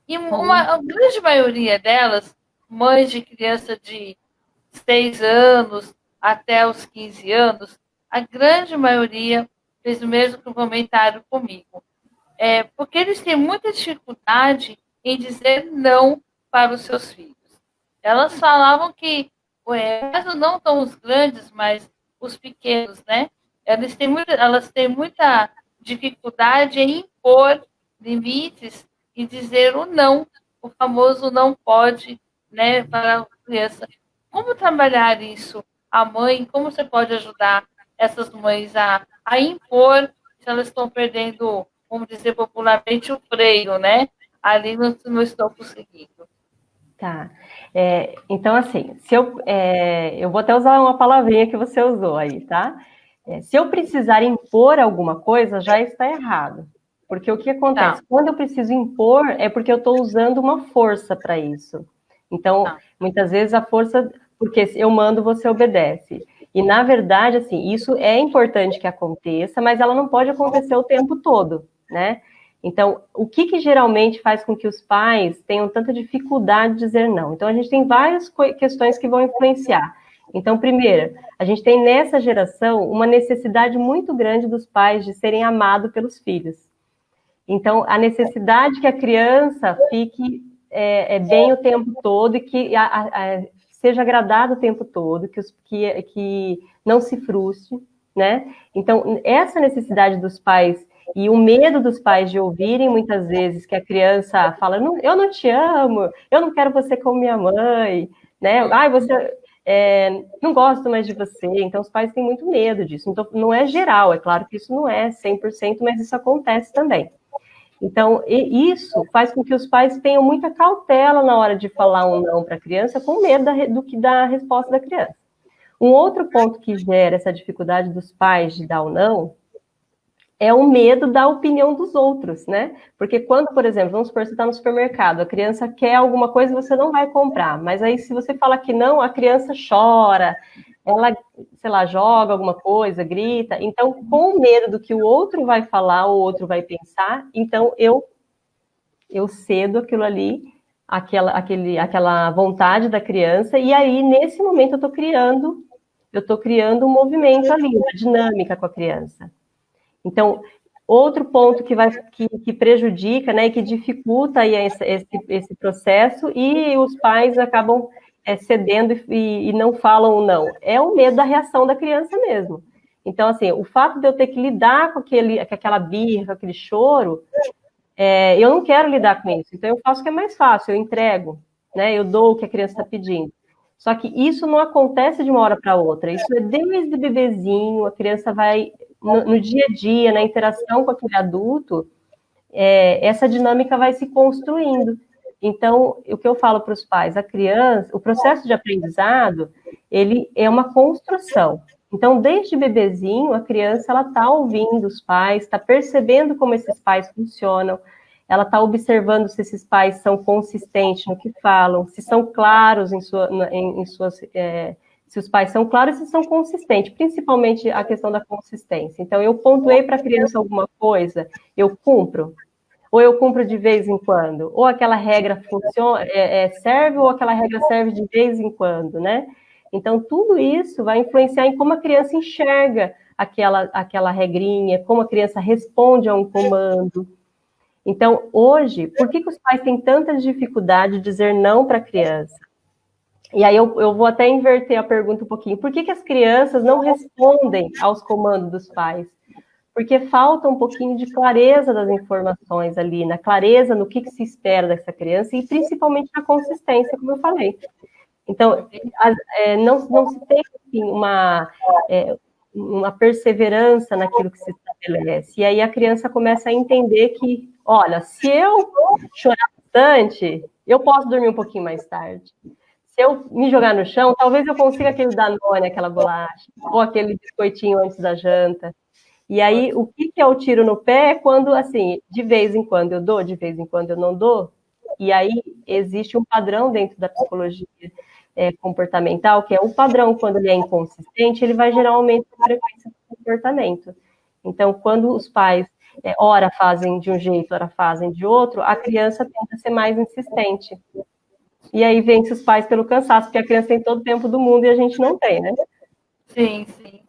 E Uhum. a grande maioria delas, mães de criança de 6 anos até os 15 anos, a grande maioria fez o mesmo comentário comigo. Porque eles têm muita dificuldade em dizer não para os seus filhos. Elas falavam que, caso não tão os grandes, mas os pequenos, né? Elas têm muita dificuldade em impor limites e dizer o não, o famoso não pode, né, para a criança. Como trabalhar isso? A mãe, como você pode ajudar essas mães a impor se elas estão perdendo, vamos dizer popularmente, o freio, né? Ali não estou conseguindo. Tá. Então, assim, eu vou até usar uma palavrinha que você usou aí, tá? Se eu precisar impor alguma coisa, já está errado. Porque o que Tá, acontece? Quando eu preciso impor, é porque eu estou usando uma força para isso. Então, tá. muitas vezes a força, porque eu mando, você obedece. E, na verdade, assim, isso é importante que aconteça, mas ela não pode acontecer o tempo todo, né? Então, o que, que geralmente faz com que os pais tenham tanta dificuldade de dizer não? Então, a gente tem várias questões que vão influenciar. Então, primeiro, a gente tem nessa geração uma necessidade muito grande dos pais de serem amados pelos filhos. Então, a necessidade que a criança fique bem o tempo todo e que seja agradado o tempo todo, que não se frustre, né? Então, essa necessidade dos pais e o medo dos pais de ouvirem muitas vezes que a criança fala, não, eu não te amo, eu não quero você como minha mãe, né? Ai, você não gosto mais de você. Então, os pais têm muito medo disso. Então, não é geral, é claro que isso não é 100%, mas isso acontece também. Então, isso faz com que os pais tenham muita cautela na hora de falar um não para a criança, com medo da resposta da criança. Um outro ponto que gera essa dificuldade dos pais de dar o não é o medo da opinião dos outros, né? Porque quando, por exemplo, vamos supor, você está no supermercado, a criança quer alguma coisa e você não vai comprar, mas aí se você fala que não, a criança chora, ela, sei lá, joga alguma coisa, grita. Então, com medo do que o outro vai falar, o outro vai pensar, então eu cedo aquilo ali, aquela vontade da criança, e aí, nesse momento, eu estou criando um movimento ali, uma dinâmica com a criança. Então, outro ponto que prejudica, né, e que dificulta aí esse processo, e os pais acabam cedendo e não falam não, é o medo da reação da criança mesmo. Então, assim, o fato de eu ter que lidar com aquela birra, com aquele choro, eu não quero lidar com isso. Então, eu faço o que é mais fácil, eu entrego, né? Eu dou o que a criança está pedindo. Só que isso não acontece de uma hora para outra. Isso é desde bebezinho, a criança vai, no dia a dia, na interação com aquele adulto, essa dinâmica vai se construindo. Então, o que eu falo para os pais, a criança, o processo de aprendizado, ele é uma construção. Então, desde bebezinho, a criança ela está ouvindo os pais, está percebendo como esses pais funcionam, ela está observando se esses pais são consistentes no que falam, se são claros em suas se os pais são claros e se são consistentes, principalmente a questão da consistência. Então, eu pontuei para a criança alguma coisa, eu cumpro, ou eu cumpro de vez em quando, ou aquela regra funciona, serve, ou aquela regra serve de vez em quando, né? Então, tudo isso vai influenciar em como a criança enxerga aquela regrinha, como a criança responde a um comando. Então, hoje, por que os pais têm tanta dificuldade de dizer não para a criança? E aí eu vou até inverter a pergunta um pouquinho. Por que as crianças não respondem aos comandos dos pais? Porque falta um pouquinho de clareza das informações ali, na clareza no que se espera dessa criança e principalmente na consistência, como eu falei. Então, não se tem assim, uma perseverança naquilo que se estabelece. E aí a criança começa a entender que, olha, se eu chorar bastante, eu posso dormir um pouquinho mais tarde. Se eu me jogar no chão, talvez eu consiga aquele Danone, aquela bolacha, ou aquele biscoitinho antes da janta. E aí, o que é o tiro no pé é quando, assim, de vez em quando eu dou, de vez em quando eu não dou. E aí existe um padrão dentro da psicologia comportamental, que é o padrão, quando ele é inconsistente, ele vai gerar um aumento da frequência do comportamento. Então, quando os pais ora fazem de um jeito, ora fazem de outro, a criança tenta ser mais insistente. E aí vence os pais pelo cansaço, porque a criança tem todo o tempo do mundo e a gente não tem, né? Sim, sim.